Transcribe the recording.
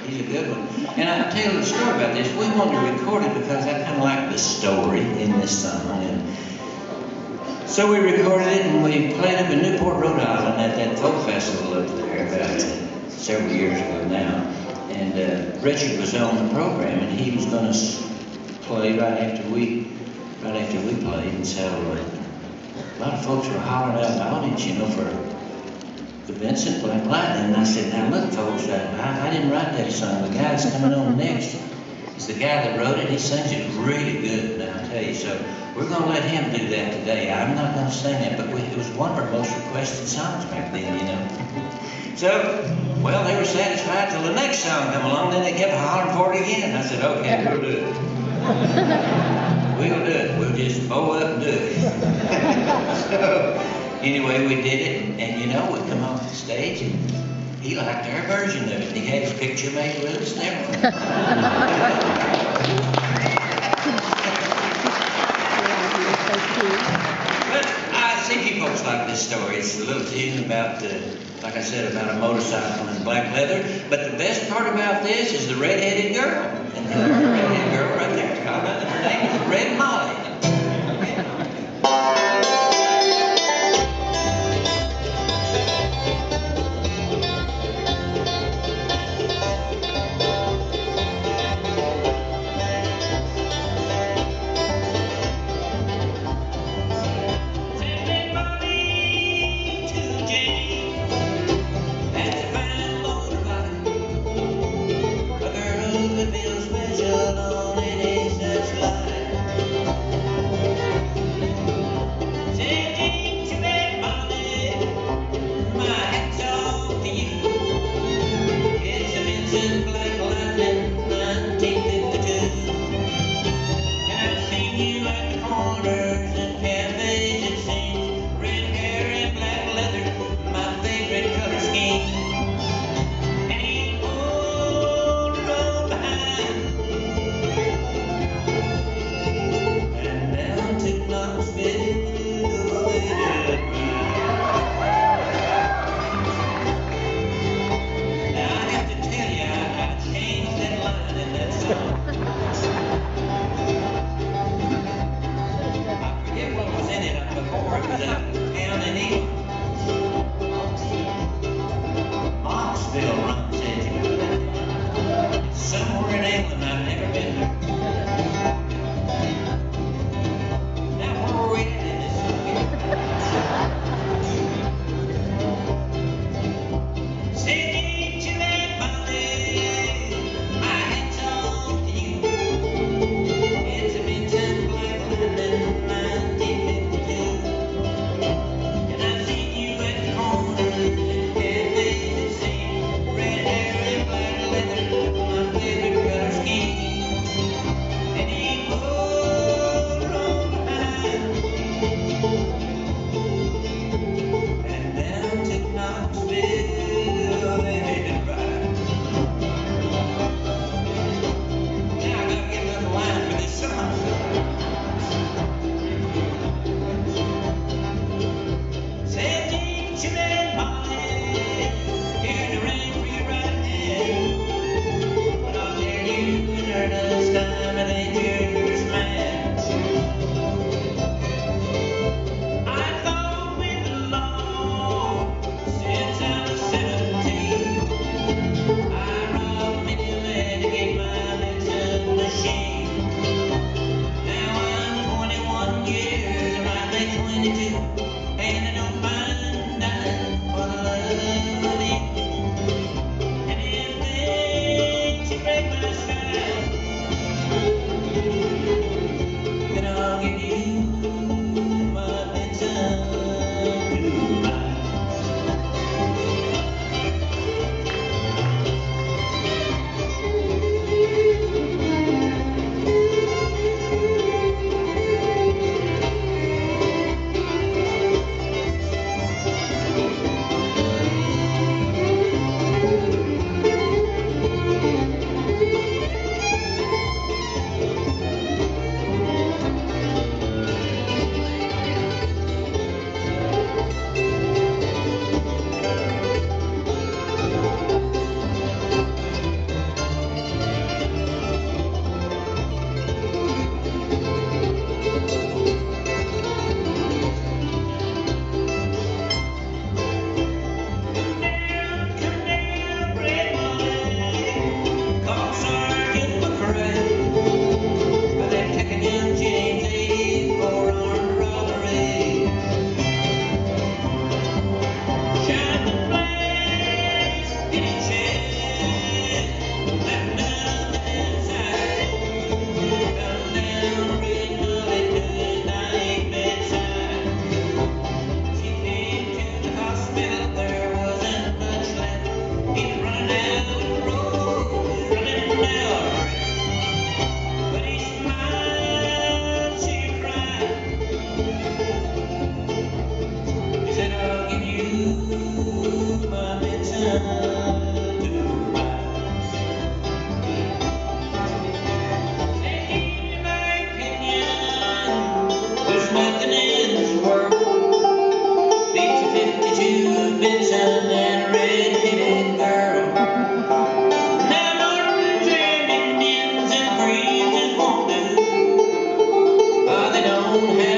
he's a good one. And I'll tell you a story about this. We wanted to record it because I kind of like the story in this song. And so we recorded it and we played up in Newport, Rhode Island at that folk festival up there about several years ago now. And Richard was on the program and he was going to play right after we played. And so a lot of folks were hollering out in the audience, you know, for the Vincent Black Lightning. And I said, now look folks, I didn't write that song. The guy that's coming on next is the guy that wrote it. He sings it really good, now I'll tell you. So we're going to let him do that today. I'm not going to sing it, but it was one of our most requested songs back then, you know. So, well, they were satisfied till the next song come along. Then they kept hollering for it again. I said, okay, we'll do it. We'll do it. We'll just bow up and do it. So, anyway, we did it, and you know, we come off the stage, and he liked our version of it. He had his picture made with us and everything. But I see you folks like this story. It's a little tune about, like I said, about a motorcycle and black leather. But the best part about this is the red-headed girl. And the red-headed girl right there. Her name is Red Molly. old